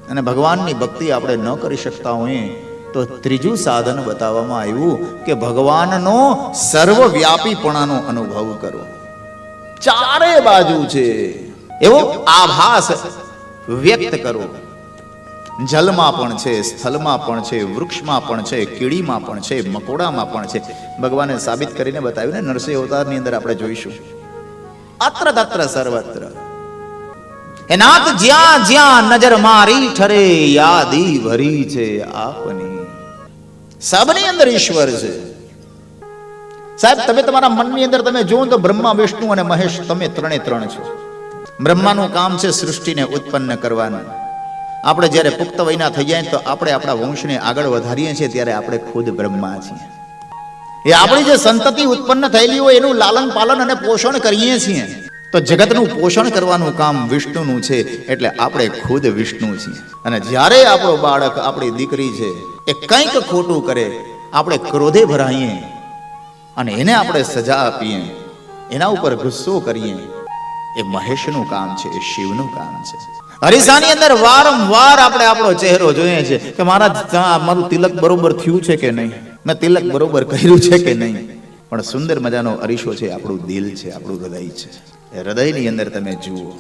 અને ભગવાનની ભક્તિ આપણે ન કરી શકતા હોઈએ તો ત્રીજું સાધન બતાવવામાં આવ્યું કે ભગવાનનો સર્વવ્યાપીપણાનો અનુભવ કરો. ચારે બાજુ છે એવો આભાસ વ્યક્ત કરો. જલમાં પણ છે, સ્થળમાં પણ છે, વૃક્ષમાં પણ છે, કીડીમાં પણ છે, મકોડામાં પણ છે. ભગવાને સાબિત કરીને બતાવ્યું ને, નરસિંહ અવતારની અંદર આપણે જોઈશું. અત્ર તત્ર સર્વત્ર એનાથ જ્યાં જ્યાં નજર મારી ઠરે યાદી ભરી છે આપની. સબની અંદર ઈશ્વર છે. સાહેબ, તમે તમારા મનની અંદર તમે જુઓ તો બ્રહ્મા, વિષ્ણુ અને મહેશ તમે ત્રણે ત્રણ છો. બ્રહ્માનું કામ છે સૃષ્ટિને ઉત્પન્ન કરવાનું. આપણે જ્યારે પુખ્ત વયના થઈ જાય તો આપણે આપણા વંશને આગળ વધારીએ છીએ ત્યારે આપણે ખુદ બ્રહ્મા છીએ. એ આપણી જે સંતતિ ઉત્પન્ન થયેલી હોય એનું લાલન પાલન અને પોષણ કરીએ છીએ. તો જગતનું પોષણ કરવાનું કામ વિષ્ણુનું છે, એટલે આપણે ખુદ વિષ્ણુ છીએ. અને જ્યારે આપણો બાળક, આપણી દીકરી છે, એ કંઈક ખોટું કરે, આપણે ક્રોધે ભરાઈએ અને એને આપણે સજા આપીએ, એના ઉપર ગુસ્સો કરીએ, એ મહેશનું કામ છે, એ શિવનું કામ છે. અરીસાની અંદર વારંવાર આપણે આપણો ચહેરો જોઈએ છે કે મારું તિલક બરોબર થયું છે કે નહીં, મેં તિલક બરોબર કર્યું છે કે નહીં. પણ સુંદર મજાનો અરીસો છે આપણું દિલ છે, આપણું હૃદય છે. એ હૃદયની અંદર તમે જુઓ